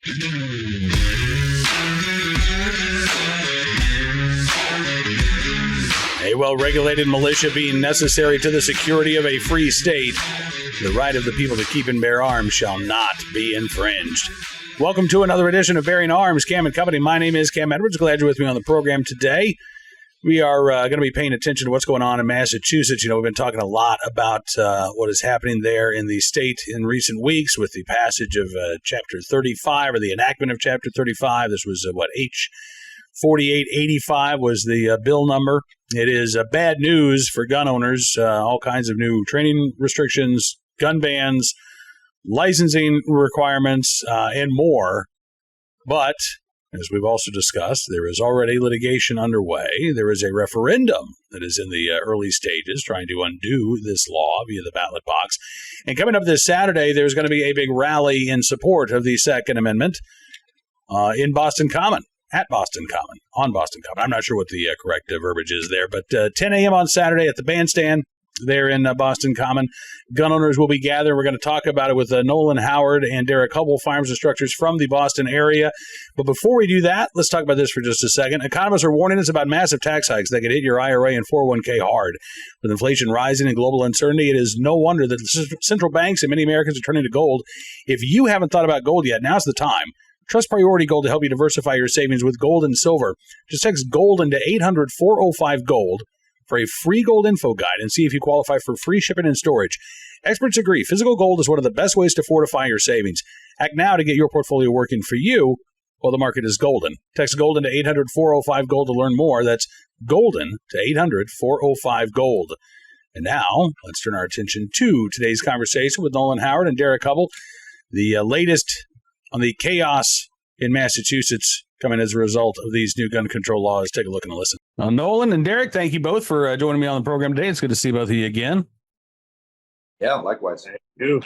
A well-regulated militia being necessary to the security of a free state, the right of the people to keep and bear arms shall not be infringed. Welcome to another edition of Bearing Arms, Cam and Company. My name is Cam Edwards. Glad you're with me on the program today. We are going to be paying attention to what's going on in Massachusetts. You know, we've been talking a lot about what is happening there in the state in recent weeks with the passage of Chapter 35, or the enactment of Chapter 35. This was, H 4885 was the bill number. It is bad news for gun owners. All kinds of new training restrictions, gun bans, licensing requirements, and more. But as we've also discussed, there is already litigation underway. There is a referendum that is in the early stages trying to undo this law via the ballot box. And coming up this Saturday, there's going to be a big rally in support of the Second Amendment in Boston Common, at Boston Common, on Boston Common. I'm not sure what the correct verbiage is there, but 10 a.m. on Saturday at the bandstand there in Boston Common. Gun owners will be gathering. We're going to talk about it with Nolan Howard and Derek Hubble, firearms instructors from the Boston area. But before we do that, let's talk about this for just a second. Economists are warning us about massive tax hikes that could hit your IRA and 401k hard. With inflation rising and global uncertainty, it is no wonder that central banks and many Americans are turning to gold. If you haven't thought about gold yet, now's the time. Trust Priority Gold to help you diversify your savings with gold and silver. Just text GOLD into 800-405-GOLD for a free gold info guide and see if you qualify for free shipping and storage. Experts agree physical gold is one of the best ways to fortify your savings. Act now to get your portfolio working for you while the market is golden. Text GOLDEN to 800-405-GOLD to learn more. That's GOLDEN to 800-405-GOLD. And now, let's turn our attention to today's conversation with Nolan Howard and Derek Hubble. The latest on the chaos in Massachusetts coming as a result of these new gun control laws. Take a look and a listen. Nolan and Derek, thank you both for joining me on the program today. It's good to see both of you again. Yeah, likewise. Thank you.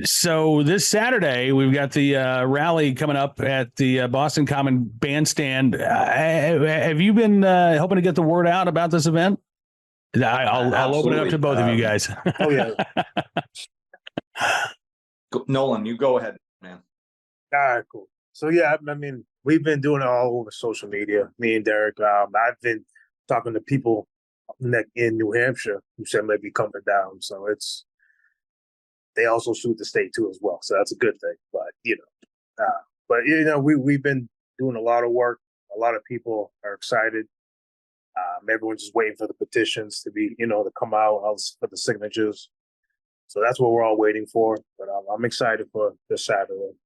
So this Saturday, we've got the rally coming up at the Boston Common Bandstand. Have you been hoping to get the word out about this event? I'll open it up to both of you guys. Oh, yeah. Nolan, you go ahead, man. All right, cool. So, yeah, I mean, we've been doing it all over social media, me and Derek. I've been talking to people in New Hampshire who said maybe coming down. So they also sued the state too as well. So that's a good thing. But, we've been doing a lot of work. A lot of people are excited. Everyone's just waiting for the petitions to be, to come out for the signatures. So that's what we're all waiting for. But I'm excited for this Saturday.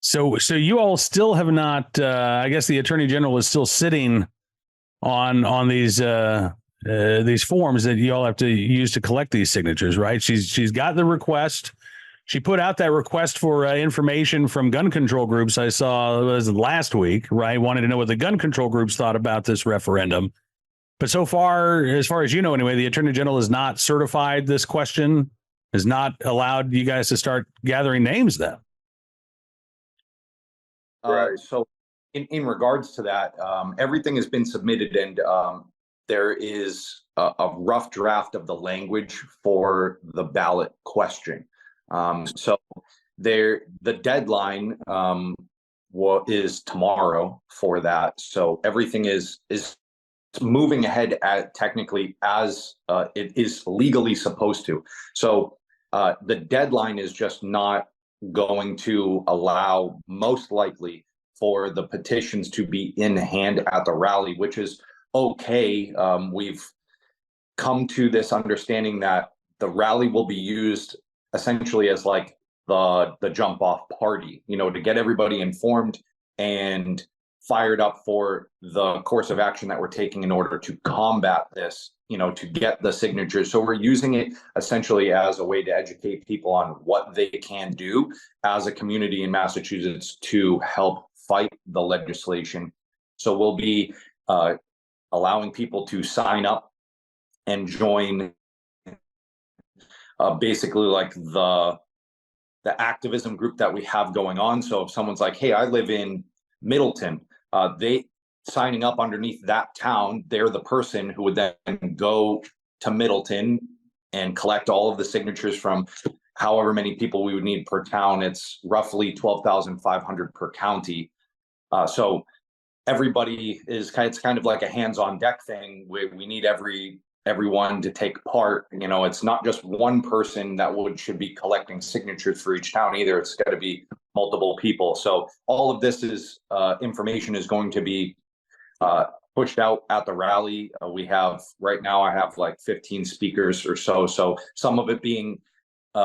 So you all still have not. I guess the Attorney General is still sitting on these forms that you all have to use to collect these signatures, right? She's got the request. She put out that request for information from gun control groups. I saw it was last week, right? Wanted to know what the gun control groups thought about this referendum. But so far as you know, anyway, the Attorney General has not certified this question, has not allowed you guys to start gathering names then. Right. So in regards to that, everything has been submitted, and there is a rough draft of the language for the ballot question. So the deadline is tomorrow for that. So everything is moving ahead technically as it is legally supposed to. So the deadline is just not going to allow, most likely, for the petitions to be in hand at the rally, which is okay. We've come to this understanding that the rally will be used essentially as like the jump off party, to get everybody informed and fired up for the course of action that we're taking in order to combat this, to get the signatures. So we're using it essentially as a way to educate people on what they can do as a community in Massachusetts to help fight the legislation. So we'll be allowing people to sign up and join basically like the activism group that we have going on. So if someone's like, hey, I live in Middleton, they signing up underneath that town, they're the person who would then go to Middleton and collect all of the signatures from however many people we would need per town. It's roughly 12,500 per county. So everybody is it's kind of like a hands-on deck thing. We need everyone to take part. It's not just one person that should be collecting signatures for each town either. It's got to be multiple people. So all of this is information is going to be pushed out at the rally. We have right now, I have like 15 speakers or so. So some of it being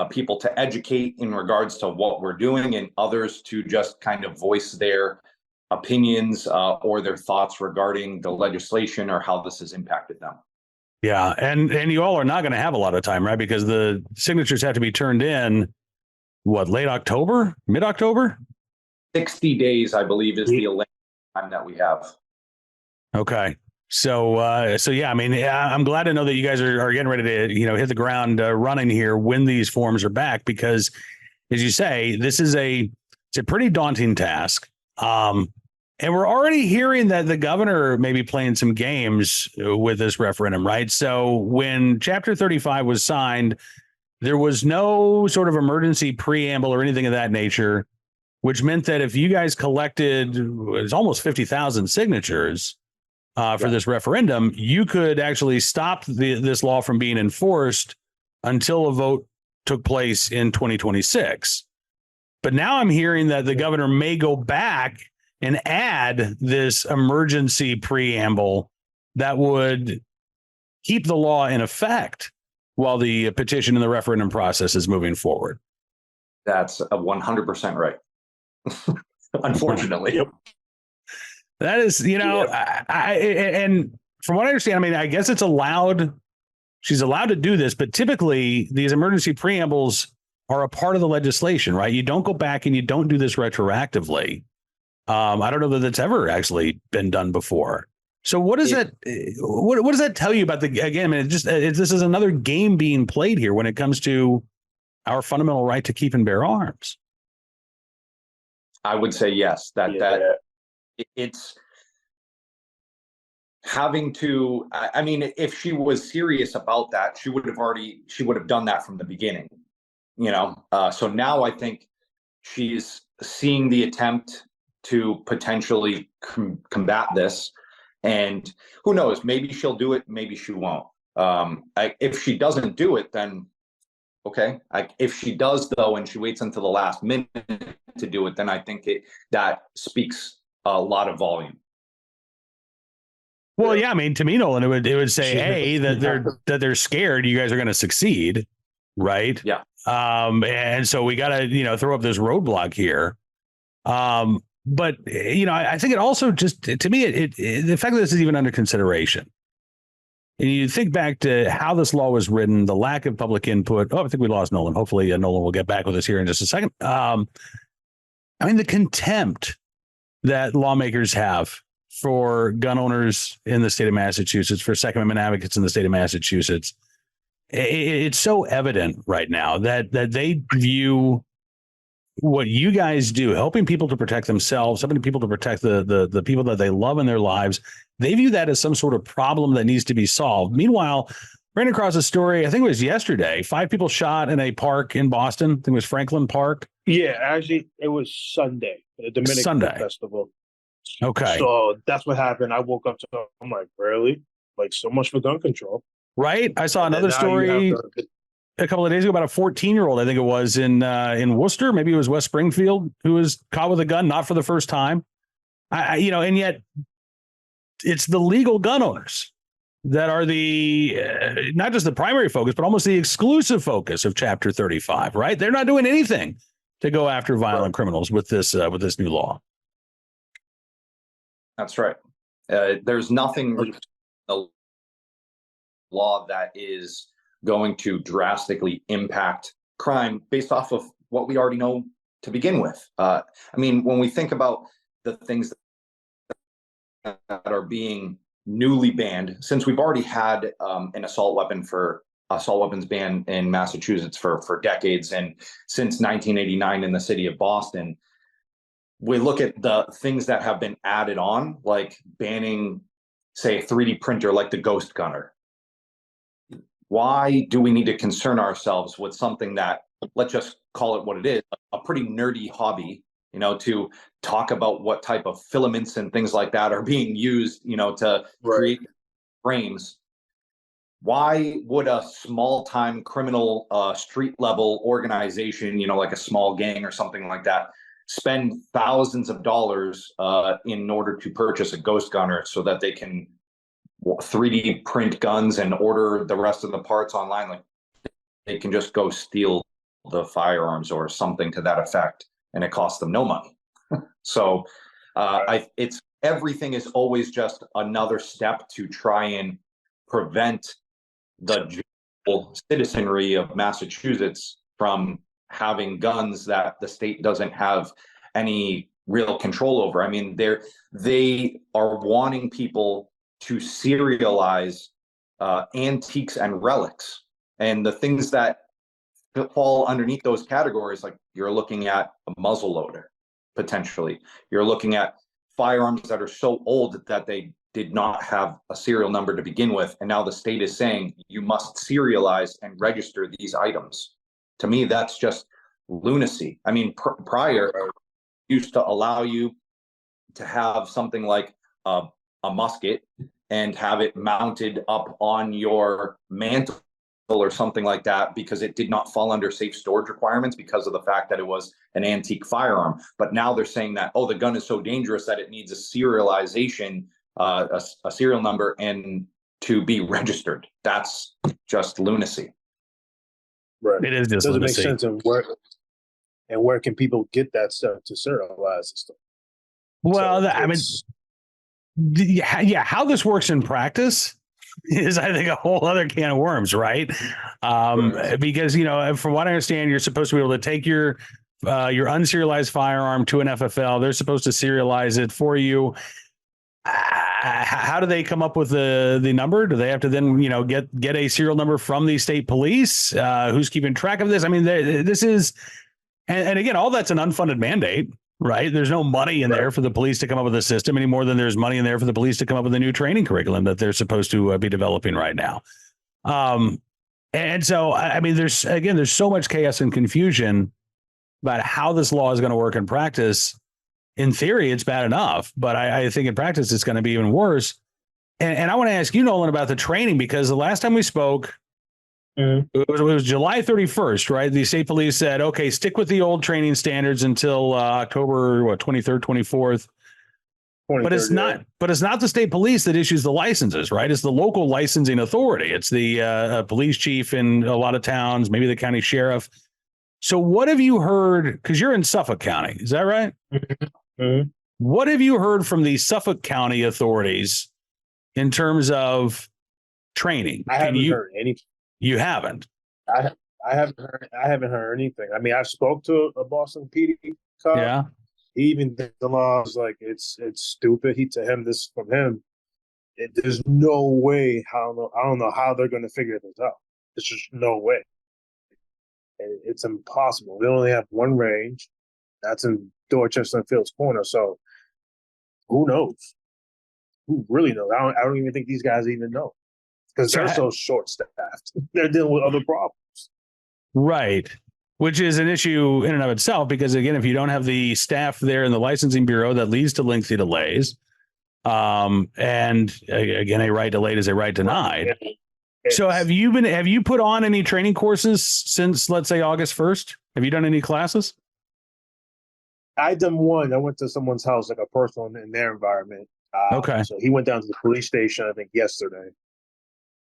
people to educate in regards to what we're doing, and others to just kind of voice their opinions or their thoughts regarding the legislation or how this has impacted them. Yeah, and you all are not going to have a lot of time, right? Because the signatures have to be turned in, late October, mid-October? 60 days, I believe, is the time that we have. Okay. So yeah, I mean, I'm glad to know that you guys are getting ready to, hit the ground running here when these forms are back, because as you say, it's a pretty daunting task. And we're already hearing that the governor may be playing some games with this referendum, right? So when Chapter 35 was signed, there was no sort of emergency preamble or anything of that nature, which meant that if you guys collected, it's almost 50,000 signatures for this referendum, you could actually stop this law from being enforced until a vote took place in 2026. But now I'm hearing that the governor may go back and add this emergency preamble that would keep the law in effect while the petition and the referendum process is moving forward. That's 100% right. Unfortunately. Yep. That is, and from what I understand, I mean, I guess it's allowed. She's allowed to do this, but typically these emergency preambles are a part of the legislation, right? You don't go back and you don't do this retroactively. I don't know that that's ever actually been done before. So what does that what does that tell you about again, I mean, this is another game being played here when it comes to our fundamental right to keep and bear arms. I would say yes, that it's having to, I mean, if she was serious about that, she would have done that from the beginning, so now I think she's seeing the attempt to potentially combat this, and who knows, maybe she'll do it, maybe she won't. If she doesn't do it, then okay. If she does though, and she waits until the last minute to do it, then I think that speaks a lot of volume. Well, yeah, I mean, to me, Nolan, it would say, hey, that they're scared you guys are going to succeed, right? Yeah. And so we got to throw up this roadblock here. But I think it also just, to me, the fact that this is even under consideration. And you think back to how this law was written, the lack of public input. Oh, I think we lost Nolan. Hopefully, Nolan will get back with us here in just a second. I mean, the contempt that lawmakers have for gun owners in the state of Massachusetts, for Second Amendment advocates in the state of Massachusetts, it's so evident right now that they view what you guys do, helping people to protect themselves, helping people to protect the people that they love in their lives, they view that as some sort of problem that needs to be solved. Meanwhile, ran across a story, I think it was yesterday, 5 people shot in a park in Boston. I think it was Franklin Park. Yeah, actually, it was Sunday, the Dominican Festival. Okay. So that's what happened. I woke up to, I'm like, really? Like, so much for gun control. Right. I saw another story a couple of days ago about a 14-year-old, I think it was in Worcester, maybe it was West Springfield, who was caught with a gun, not for the first time. And yet it's the legal gun owners that are the not just the primary focus, but almost the exclusive focus of Chapter 35. Right? They're not doing anything to go after violent criminals with this new law. That's right. There's nothing in the law that is going to drastically impact crime based off of what we already know to begin with. I mean, when we think about the things that are being newly banned, since we've already had an assault weapons ban in Massachusetts for decades, and since 1989 in the city of Boston, we look at the things that have been added on, like banning, say, a 3D printer like the Ghost Gunner. Why do we need to concern ourselves with something that let's just call it what it is, a pretty nerdy hobby, to talk about what type of filaments and things like that are being used, to create frames. Why would a small-time criminal street level organization, like a small gang or something like that, spend thousands of dollars in order to purchase a ghost gunner so that they can 3D print guns and order the rest of the parts online? Like, they can just go steal the firearms or something to that effect, and it costs them no money. So it's everything is always just another step to try and prevent the citizenry of Massachusetts from having guns that the state doesn't have any real control over. I mean, they are wanting people to serialize antiques and relics, and the things that fall underneath those categories, like you're looking at a muzzle loader, potentially. You're looking at firearms that are so old that they did not have a serial number to begin with, and now the state is saying you must serialize and register these items. To me, that's just lunacy. I mean, prior used to allow you to have something like a musket and have it mounted up on your mantle or something like that, because it did not fall under safe storage requirements because of the fact that it was an antique firearm. But now they're saying that, oh, the gun is so dangerous that it needs a serialization, a serial number, and to be registered. That's just lunacy. Right. It is just doesn't lunacy. make sense. And where can people get that stuff to serialize and stuff? Well, So I mean, yeah, how this works in practice is, I think, a whole other can of worms, right? Because, from what I understand, you're supposed to be able to take your unserialized firearm to an FFL. They're supposed to serialize it for you. How do they come up with the number? Do they have to then, get a serial number from the state police? Who's keeping track of this? I mean, this is, and again, all that's an unfunded mandate, right? There's no money in there for the police to come up with a system any more than there's money in there for the police to come up with a new training curriculum that they're supposed to be developing right now. And so, I mean, there's so much chaos and confusion about how this law is going to work in practice. In theory, it's bad enough, but I think in practice, it's going to be even worse. And I want to ask you, Nolan, about the training, because the last time we spoke, it was July 31st, right? The state police said, okay, stick with the old training standards until October 23rd, 24th. But it's not the state police that issues the licenses, right? It's the local licensing authority. It's the police chief in a lot of towns, maybe the county sheriff. So what have you heard? Because you're in Suffolk County, is that right? Mm-hmm. What have you heard from the Suffolk County authorities in terms of training? I haven't heard anything. You haven't? I haven't heard anything. I mean, I spoke to a Boston PD cop. Yeah. He even did the laws like it's stupid. There's no way. I don't know how they're going to figure this out. There's just no way. It's impossible. They only have one range. That's in Dorchester and Fields Corner. So who knows? Who really knows? I don't even think these guys even know, because they're so short-staffed. They're dealing with other problems. Right. Which is an issue in and of itself, because, again, if you don't have the staff there in the licensing bureau, that leads to lengthy delays. And again, a right delayed is a right denied. So have you put on any training courses since, let's say, August 1st? Have you done any classes? I done one. I went to someone's house, like a person in their environment. Okay. So he went down to the police station, I think, yesterday.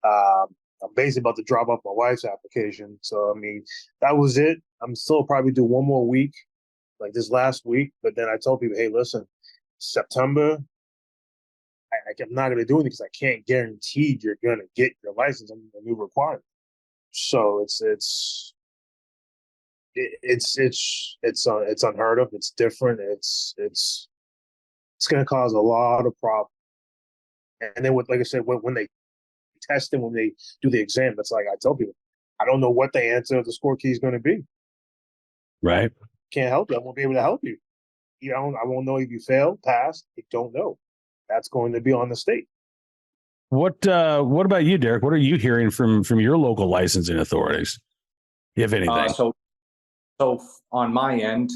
I'm basically about to drop off my wife's application. So, I mean, that was it. I'm still probably do one more week, like this last week. But then I told people, hey, listen, September, I'm not going to be doing it because I can't guarantee you're going to get your license under the new requirement. So it's unheard of. It's different. It's going to cause a lot of problems. And then, like I said, when they test and when they do the exam, it's like I tell people, I don't know what the answer of the score key is going to be. Right. Can't help you. I won't be able to help you. I won't know if you failed, passed. I don't know. That's going to be on the state. What about you, Derek? What are you hearing from your local licensing authorities, if anything? So on my end,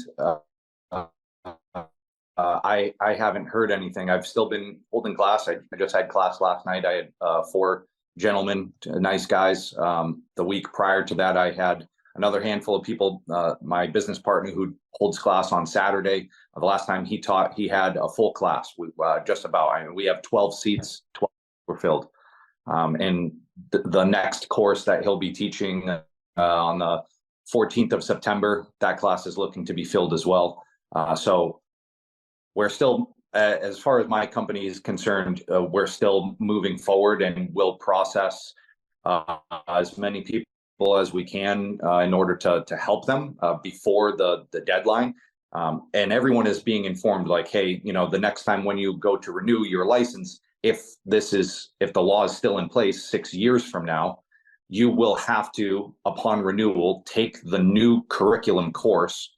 I haven't heard anything. I've still been holding class. I just had class last night. I had 4 gentlemen, nice guys. The week prior to that, I had another handful of people. My business partner who holds class on Saturday. The last time he taught, he had a full class. We just about. I mean, we have 12 seats. 12 were filled. And the next course that he'll be teaching on the 14th of September, that class is looking to be filled as well. So we're still, as far as my company is concerned, we're still moving forward, and we'll process as many people as we can in order to help them before the deadline. And everyone is being informed, like, hey, the next time when you go to renew your license, if the law is still in place 6 years from now, you will have to, upon renewal, take the new curriculum course,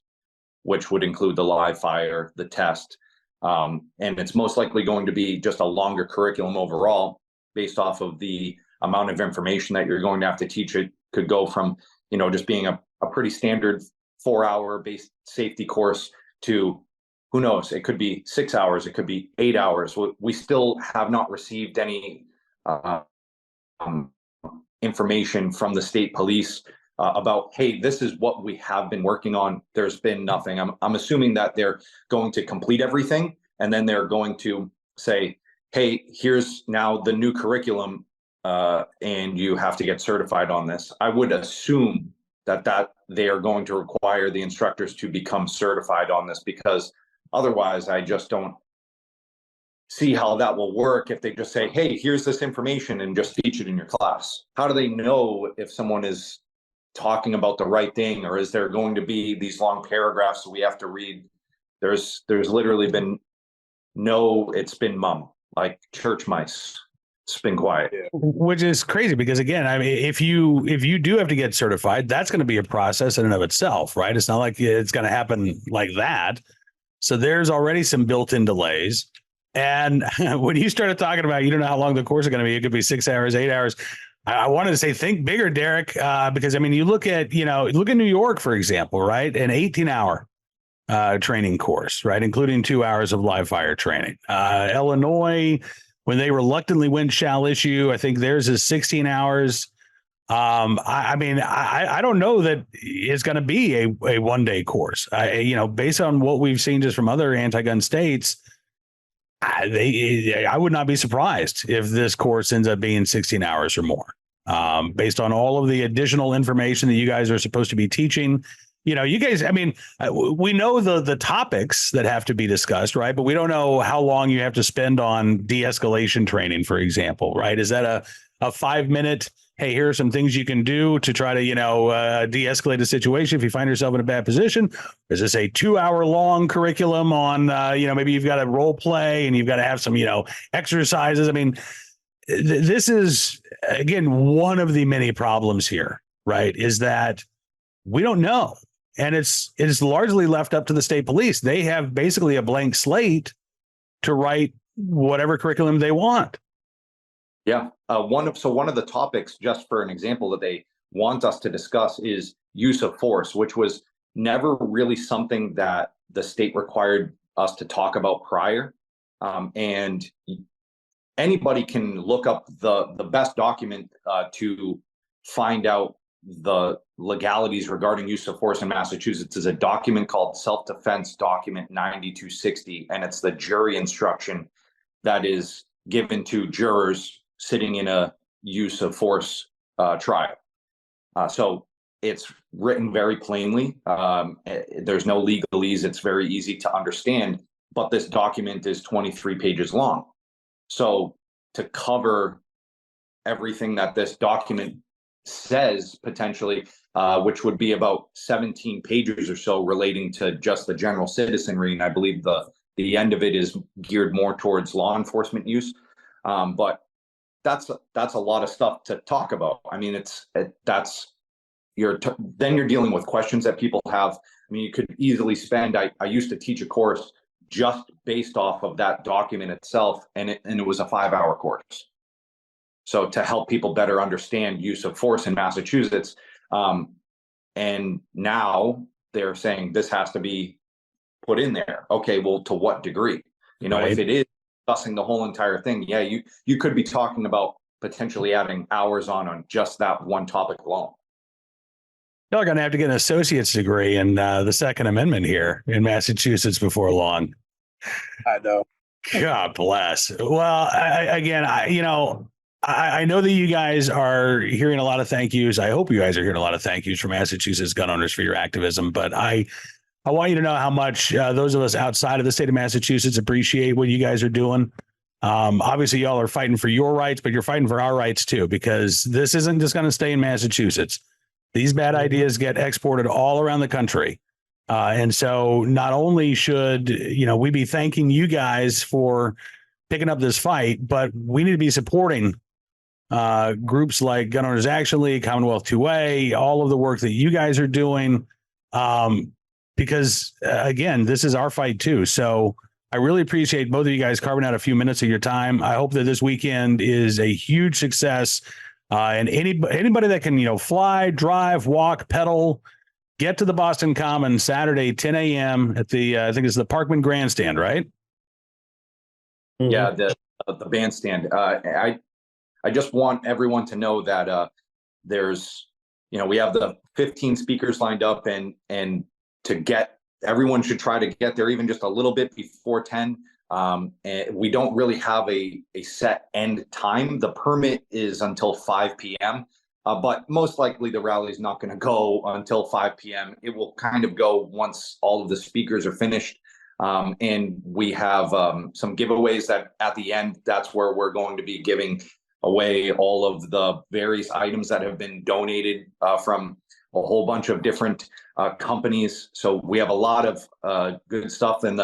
which would include the live fire, the test. And it's most likely going to be just a longer curriculum overall, based off of the amount of information that you're going to have to teach. It could go from, just being a pretty standard 4-hour based safety course to, who knows, it could be 6 hours, it could be 8 hours. We still have not received any information from the state police about, hey, this is what we have been working on. There's been nothing. I'm assuming that they're going to complete everything, and then they're going to say, hey, here's now the new curriculum, and you have to get certified on this. I would assume that they are going to require the instructors to become certified on this, because otherwise I just don't see how that will work if they just say, hey, here's this information and just teach it in your class. How do they know if someone is talking about the right thing, or is there going to be these long paragraphs that we have to read? There's literally been it's been mum, like church mice. It's been quiet. Which is crazy, because again, I mean, if you do have to get certified, that's going to be a process in and of itself, right? It's not like it's going to happen like that. So there's already some built-in delays. And when you started talking about, you don't know how long the course is going to be, it could be 6 hours, 8 hours. I wanted to say, think bigger, Derek, because I mean, you look at New York, for example, right? An 18-hour training course, right? Including 2 hours of live fire training. Illinois, when they reluctantly went shall issue, I think theirs is 16 hours. I mean, I don't know that it's going to be a 1-day course. Based on what we've seen just from other anti-gun states, I would not be surprised if this course ends up being 16 hours or more, based on all of the additional information that you guys are supposed to be teaching. You guys, I mean, we know the topics that have to be discussed, right? But we don't know how long you have to spend on de-escalation training, for example, right? Is that a 5-minute, hey, here are some things you can do to try to, de-escalate a situation if you find yourself in a bad position? Is this a 2-hour long curriculum on, maybe you've got a role play and you've got to have some, exercises? I mean, this is, again, one of the many problems here, right? Is that we don't know. And it's largely left up to the state police. They have basically a blank slate to write whatever curriculum they want. Yeah. One of the topics, just for an example, that they want us to discuss is use of force, which was never really something that the state required us to talk about prior. And anybody can look up the best document to find out the legalities regarding use of force in Massachusetts is a document called Self-Defense Document 9260, and it's the jury instruction that is given to jurors sitting in a use of force trial. So it's written very plainly. There's no legalese. It's very easy to understand, but this document is 23 pages long. So to cover everything that this document says potentially, which would be about 17 pages or so relating to just the general citizenry, and I believe the end of it is geared more towards law enforcement use. But that's a lot of stuff to talk about. I mean, then you're dealing with questions that people have. I mean, you could easily spend. I used to teach a course just based off of that document itself, and it was a 5-hour course. So to help people better understand use of force in Massachusetts, and now they're saying this has to be put in there. Okay, well, to what degree? You know, Right. if it is discussing the whole entire thing, yeah, you could be talking about potentially adding hours on just that one topic alone. Y'all are going to have to get an associate's degree in the Second Amendment here in Massachusetts before long. I know. God bless. Well, I know that you guys are hearing a lot of thank yous. I hope you guys are hearing a lot of thank yous from Massachusetts gun owners for your activism. But I want you to know how much those of us outside of the state of Massachusetts appreciate what you guys are doing. Obviously, y'all are fighting for your rights, but you're fighting for our rights too, because this isn't just going to stay in Massachusetts. These bad ideas get exported all around the country. And so not only should, we be thanking you guys for picking up this fight, but we need to be supporting groups like Gun Owners Action League, Commonwealth 2A, all of the work that you guys are doing. Because again, this is our fight too. So I really appreciate both of you guys carving out a few minutes of your time. I hope that this weekend is a huge success. And anybody that can, fly, drive, walk, pedal, get to the Boston Common Saturday, 10 a.m. at the, I think it's the Parkman Grandstand, right? Mm-hmm. Yeah, the bandstand. I just want everyone to know that there's, we have the 15 speakers lined up, and everyone should try to get there even just a little bit before 10. And we don't really have a set end time. The permit is until 5 p.m. But most likely the rally is not going to go until 5 p.m. It will kind of go once all of the speakers are finished. And we have some giveaways that at the end, that's where we're going to be giving away all of the various items that have been donated from a whole bunch of different companies. So we have a lot of good stuff. And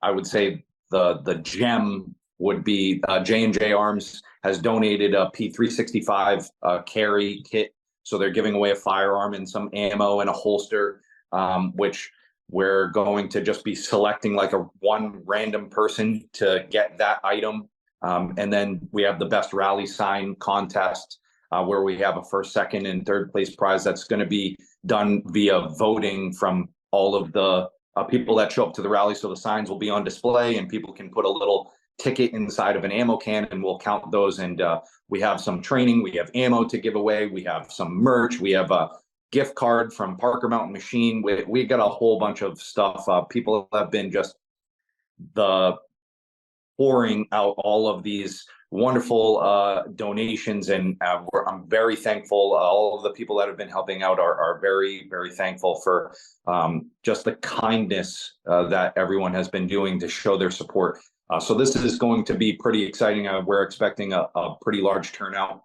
I would say the gem would be J&J Arms has donated a P365 carry kit. So they're giving away a firearm and some ammo and a holster, which we're going to just be selecting like one random person to get that item. And then we have the best rally sign contest where we have a first, second, and third place prize that's going to be done via voting from all of the people that show up to the rally. So the signs will be on display and people can put a little ticket inside of an ammo can and we'll count those. And we have some training, we have ammo to give away, we have some merch, we have a gift card from Parker Mountain Machine. We got a whole bunch of stuff. People have been just pouring out all of these wonderful donations, and I'm very thankful. All of the people that have been helping out are very, very thankful for just the kindness that everyone has been doing to show their support. So this is going to be pretty exciting. We're expecting a pretty large turnout.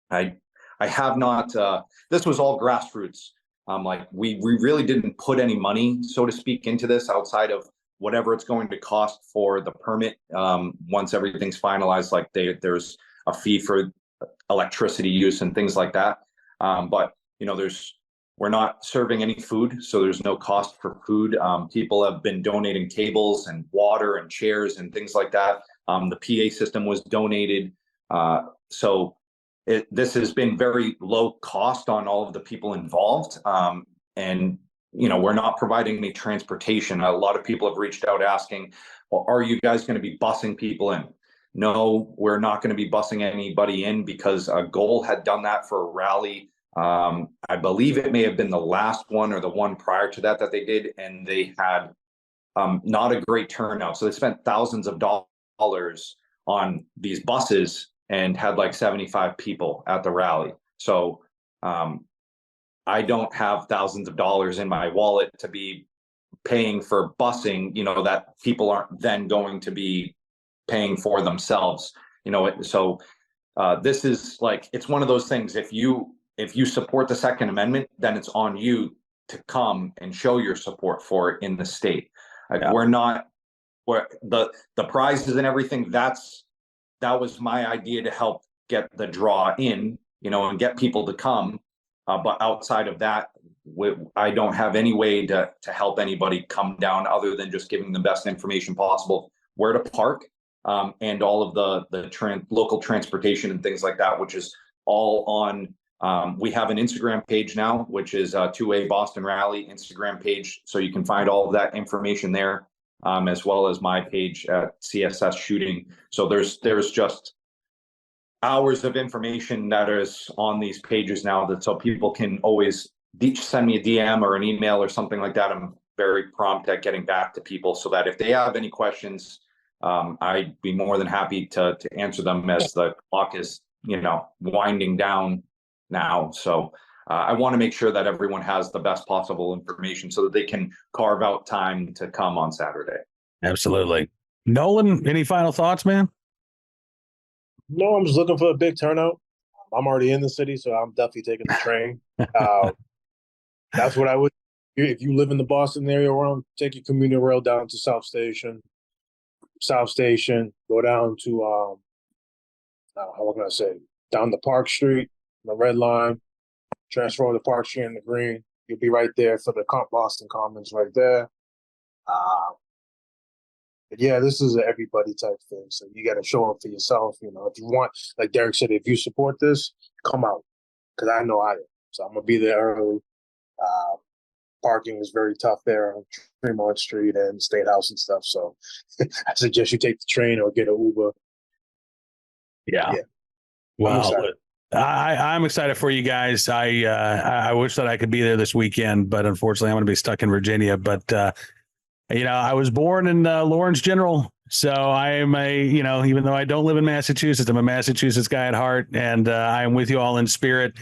I have not, this was all grassroots. Like we really didn't put any money, so to speak, into this outside of whatever it's going to cost for the permit. Once everything's finalized, like there's a fee for electricity use and things like that. But we're not serving any food, so there's no cost for food. People have been donating tables and water and chairs and things like that. The PA system was donated. So this has been very low cost on all of the people involved. And we're not providing any transportation. A lot of people have reached out asking, well, are you guys going to be busing people in? No, we're not going to be busing anybody in because Goal had done that for a rally. I believe it may have been the last one or the one prior to that they did, and they had not a great turnout. So they spent thousands of dollars on these buses and had like 75 people at the rally. So I don't have thousands of dollars in my wallet to be paying for busing, that people aren't then going to be paying for themselves. So this is like, it's one of those things. If you support the Second Amendment, then it's on you to come and show your support for it in the state. Yeah. Where the prizes and everything, that was my idea to help get the draw in, and get people to come. But outside of that, I don't have any way to help anybody come down other than just giving the best information possible, where to park, and all of the local transportation and things like that, which is all on We have an Instagram page now, which is 2A Boston Rally Instagram page. So you can find all of that information there, as well as my page at CSS Shooting. So there's just hours of information that is on these pages now, that so people can always send me a DM or an email or something like that. I'm very prompt at getting back to people, so that if they have any questions, I'd be more than happy to answer them as the clock is, winding down now. So I want to make sure that everyone has the best possible information so that they can carve out time to come on Saturday. Absolutely. Nolan, any final thoughts, man? No, I'm just looking for a big turnout. I'm already in the city, so I'm definitely taking the train. That's what I would. If you live in the Boston area, take your commuter rail down to South Station, go down to how can I say, down to Park Street, the Red Line, transfer over to Park Street and the Green. You'll be right there for the Boston Commons right there. Yeah, this is an everybody type thing. So you got to show up for yourself. If you want, like Derek said, if you support this, come out, because I know I am. So I'm gonna be there early. Parking is very tough there on Tremont Street and State House and stuff. So I suggest you take the train or get an Uber. Yeah. Well, I'm excited for you guys. I wish that I could be there this weekend, but unfortunately I'm going to be stuck in Virginia. But, I was born in Lawrence General. So I am even though I don't live in Massachusetts, I'm a Massachusetts guy at heart, and I am with you all in spirit.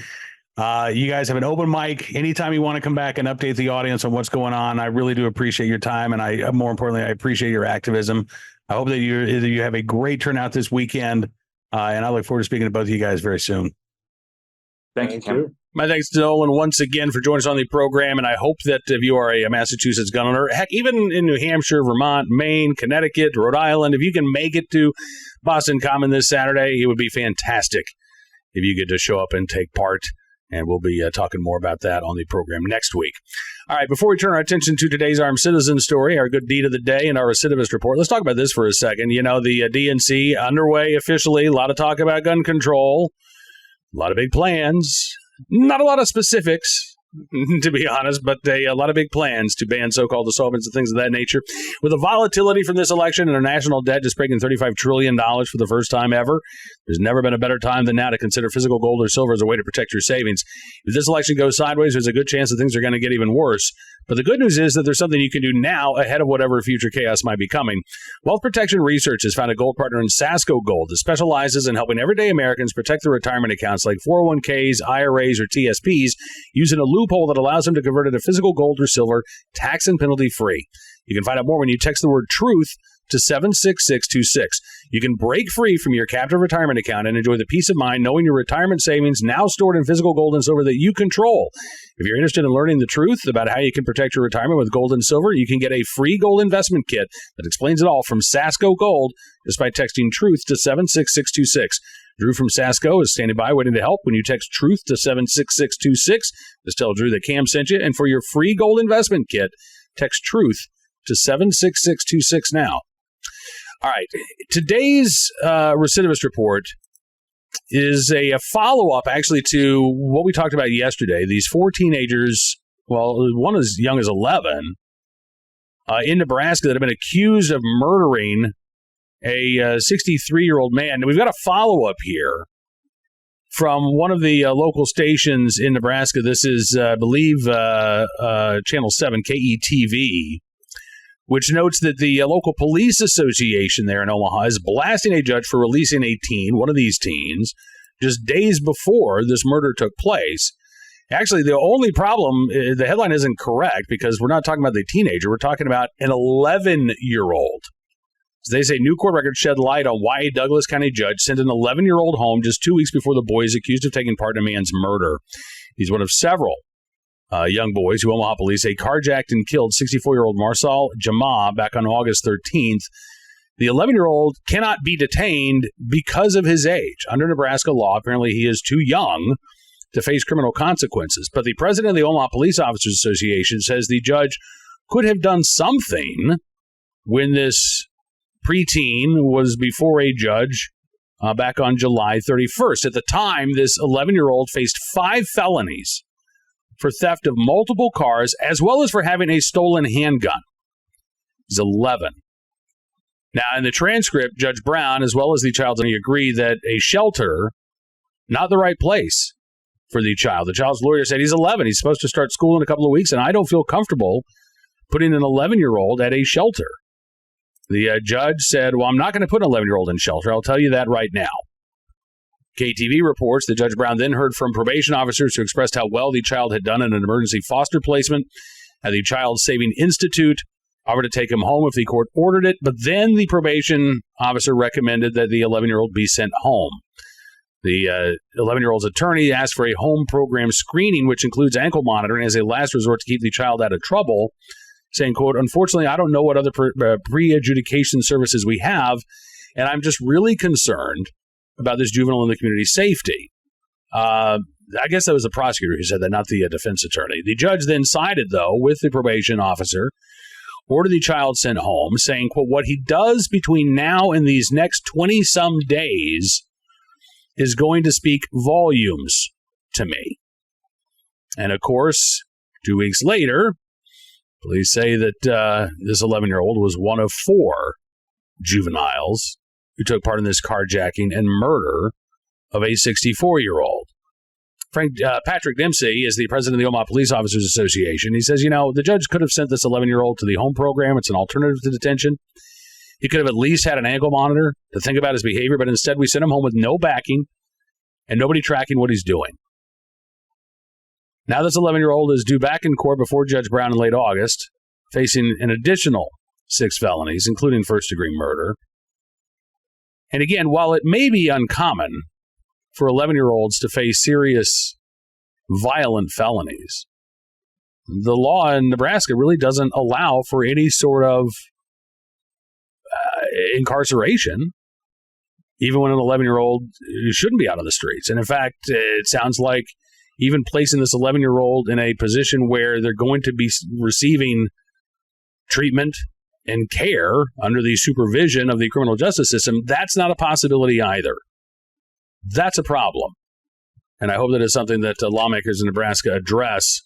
You guys have an open mic anytime you want to come back and update the audience on what's going on. I really do appreciate your time, and more importantly, I appreciate your activism. I hope that you have a great turnout this weekend, and I look forward to speaking to both of you guys very soon. Thank you, Tim. My thanks to Nolan once again for joining us on the program, and I hope that if you are a Massachusetts gun owner, heck, even in New Hampshire, Vermont, Maine, Connecticut, Rhode Island, if you can make it to Boston Common this Saturday, it would be fantastic if you get to show up and take part. And we'll be talking more about that on the program next week. All right, before we turn our attention to today's Armed Citizen story, our good deed of the day, and our recidivist report, let's talk about this for a second. The DNC underway officially, a lot of talk about gun control, a lot of big plans, not a lot of specifics, to be honest, but a lot of big plans to ban so-called assaultments and things of that nature. With the volatility from this election and our national debt just breaking $35 trillion for the first time ever, there's never been a better time than now to consider physical gold or silver as a way to protect your savings. If this election goes sideways, there's a good chance that things are going to get even worse. But the good news is that there's something you can do now ahead of whatever future chaos might be coming. Wealth Protection Research has found a gold partner in Sasco Gold that specializes in helping everyday Americans protect their retirement accounts like 401ks, IRAs, or TSPs using a loophole that allows them to convert it to physical gold or silver, tax and penalty free. You can find out more when you text the word truth to 76626. You can break free from your captive retirement account and enjoy the peace of mind knowing your retirement savings now stored in physical gold and silver that you control. If you're interested in learning the truth about how you can protect your retirement with gold and silver, you can get a free gold investment kit that explains it all from Sasco Gold just by texting truth to 76626. Drew from Sasco is standing by waiting to help when you text truth to 76626. Just tell Drew that Cam sent you. And for your free gold investment kit, text truth to 76626 now. All right. Today's recidivist report is a follow-up, actually, to what we talked about yesterday. These 4 teenagers, well, one as young as 11, in Nebraska that have been accused of murdering a 63-year-old man. And we've got a follow-up here from one of the local stations in Nebraska. This is, I believe, Channel 7, KETV, which notes that the local police association there in Omaha is blasting a judge for releasing a teen, one of these teens, just days before this murder took place. Actually, the only problem, the headline isn't correct because we're not talking about the teenager. We're talking about an 11-year-old. As they say, new court records shed light on why a Douglas County judge sent an 11-year-old home just 2 weeks before the boy is accused of taking part in a man's murder. He's one of several young boys who Omaha police say carjacked and killed 64-year-old Marcel Jamaa back on August 13th. The 11-year-old cannot be detained because of his age. Under Nebraska law, apparently he is too young to face criminal consequences. But the president of the Omaha Police Officers Association says the judge could have done something when this preteen was before a judge back on July 31st. At the time, this 11-year-old faced 5 felonies for theft of multiple cars, as well as for having a stolen handgun. He's 11. Now, in the transcript, Judge Brown, as well as the child's attorney, agree that a shelter, not the right place for the child. The child's lawyer said he's 11. He's supposed to start school in a couple of weeks, and I don't feel comfortable putting an 11-year-old at a shelter. The judge said, well, I'm not going to put an 11-year-old in shelter. I'll tell you that right now. KTV reports that Judge Brown then heard from probation officers who expressed how well the child had done in an emergency foster placement at the Child Saving Institute, offered to take him home if the court ordered it, but then the probation officer recommended that the 11-year-old be sent home. The 11-year-old's attorney asked for a home program screening, which includes ankle monitoring as a last resort to keep the child out of trouble, saying, quote, unfortunately, I don't know what other pre-adjudication services we have, and I'm just really concerned about this juvenile and the community's safety. I guess that was the prosecutor who said that, not the defense attorney. The judge then sided, though, with the probation officer, ordered the child sent home, saying, quote, what he does between now and these next 20-some days is going to speak volumes to me. And, of course, 2 weeks later, police say that this 11-year-old was one of 4 juveniles who took part in this carjacking and murder of a 64-year-old. Patrick Dempsey is the president of the Omaha Police Officers Association. He says, the judge could have sent this 11-year-old to the home program. It's an alternative to detention. He could have at least had an ankle monitor to think about his behavior, but instead we sent him home with no backing and nobody tracking what he's doing. Now this 11-year-old is due back in court before Judge Brown in late August, facing an additional 6 felonies, including first-degree murder. And again, while it may be uncommon for 11-year-olds to face serious, violent felonies, the law in Nebraska really doesn't allow for any sort of incarceration, even when an 11-year-old shouldn't be out on the streets. And in fact, it sounds like even placing this 11-year-old in a position where they're going to be receiving treatment and care under the supervision of the criminal justice system, that's not a possibility either. That's a problem. And I hope that is something that lawmakers in Nebraska address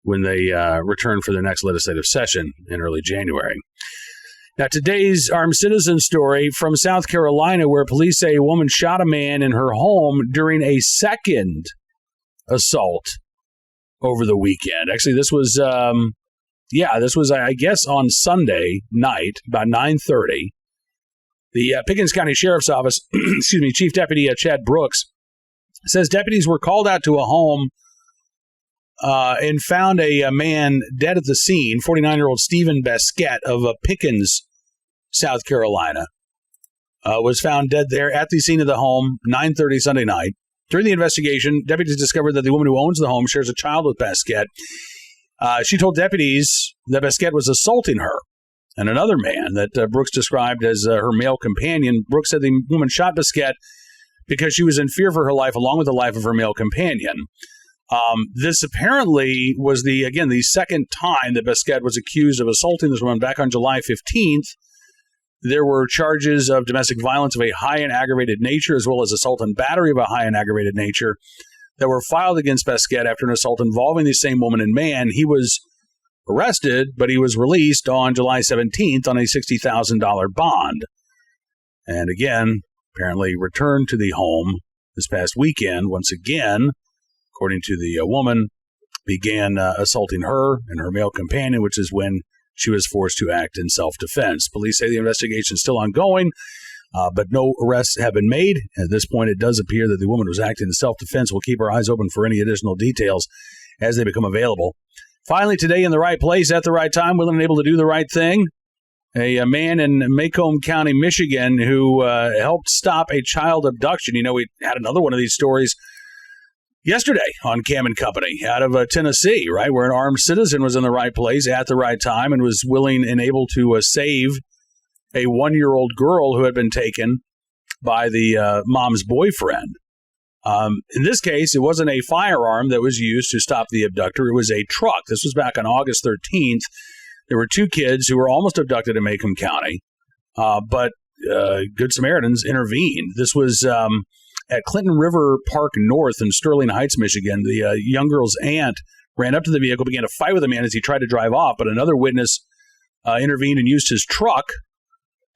when they return for their next legislative session in early January. Now, today's armed citizen story from South Carolina, where police say a woman shot a man in her home during a second assault over the weekend. Actually, this was, I guess, on Sunday night, about 9:30. The Pickens County Sheriff's Office, Chief Deputy Chad Brooks, says deputies were called out to a home and found a man dead at the scene, 49-year-old Stephen Basquette of Pickens, South Carolina, was found dead there at the scene of the home, 9:30 Sunday night. During the investigation, deputies discovered that the woman who owns the home shares a child with Basquette. She told deputies that Basquette was assaulting her and another man that Brooks described as her male companion. Brooks said the woman shot Basquette because she was in fear for her life along with the life of her male companion. This apparently was the second time that Basquette was accused of assaulting this woman. Back on July 15th. There were charges of domestic violence of a high and aggravated nature, as well as assault and battery of a high and aggravated nature, that were filed against Basquette after an assault involving the same woman and man. He was arrested, but he was released on July 17th on a $60,000 bond. And again, apparently returned to the home this past weekend. Once again, according to the woman, began assaulting her and her male companion, which is when she was forced to act in self-defense. Police say the investigation is still ongoing, but no arrests have been made. At this point, it does appear that the woman was acting in self-defense. We'll keep our eyes open for any additional details as they become available. Finally, today in the right place at the right time, willing and able to do the right thing. A man in Macomb County, Michigan, who helped stop a child abduction. We had another one of these stories yesterday on Cam and Company out of Tennessee, right, where an armed citizen was in the right place at the right time and was willing and able to save a 1-year-old girl who had been taken by the mom's boyfriend. In this case, it wasn't a firearm that was used to stop the abductor. It was a truck. This was back on August 13th. There were 2 kids who were almost abducted in Macomb County, but Good Samaritans intervened. This was at Clinton River Park North in Sterling Heights, Michigan. The young girl's aunt ran up to the vehicle, began to fight with the man as he tried to drive off, but another witness intervened and used his truck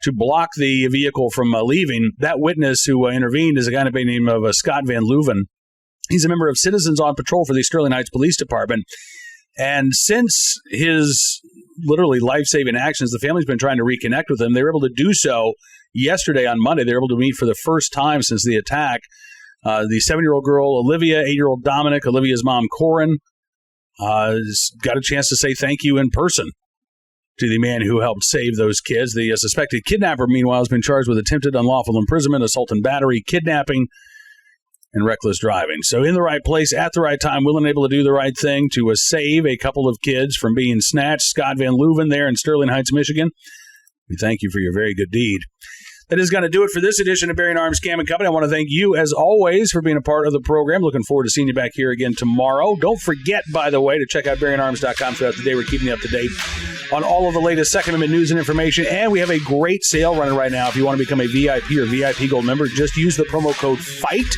to block the vehicle from leaving. That witness who intervened is a guy by the name of Scott Van Leuven. He's a member of Citizens on Patrol for the Sterling Heights Police Department. And since his literally life-saving actions, the family's been trying to reconnect with him. They were able to do so yesterday on Monday. They were able to meet for the first time since the attack. The 7-year-old girl, Olivia, 8-year-old Dominic, Olivia's mom, Corin, got a chance to say thank you in person to the man who helped save those kids. The suspected kidnapper, meanwhile, has been charged with attempted unlawful imprisonment, assault and battery, kidnapping, and reckless driving. So in the right place at the right time, willing and able to do the right thing to save a couple of kids from being snatched. Scott Van Leuven there in Sterling Heights, Michigan. We thank you for your very good deed. That is going to do it for this edition of Bearing Arms Cam & Company. I want to thank you, as always, for being a part of the program. Looking forward to seeing you back here again tomorrow. Don't forget, by the way, to check out BearingArms.com throughout the day. We're keeping you up to date on all of the latest Second Amendment news and information. And we have a great sale running right now. If you want to become a VIP or VIP Gold member, just use the promo code FIGHT,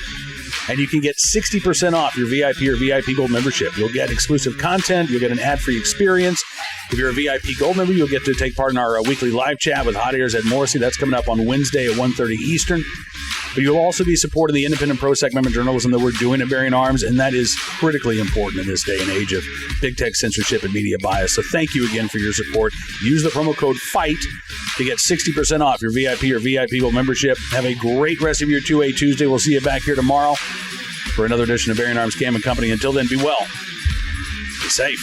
and you can get 60% off your VIP or VIP Gold membership. You'll get exclusive content. You'll get an ad-free experience. If you're a VIP Gold member, you'll get to take part in our weekly live chat with Hot Airs Ed Morrissey. That's coming up on Wednesday at 1:30 Eastern. But you'll also be supporting the independent pro-Second Amendment journalism that we're doing at Bearing Arms, and that is critically important in this day and age of big tech censorship and media bias. So thank you again for your support. Use the promo code FIGHT to get 60% off your VIP or VIP Gold membership. Have a great rest of your 2A Tuesday. We'll see you back here tomorrow for another edition of Bearing Arms Cam & Company. Until then, be well, be safe,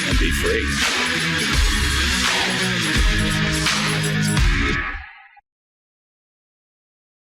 and be free.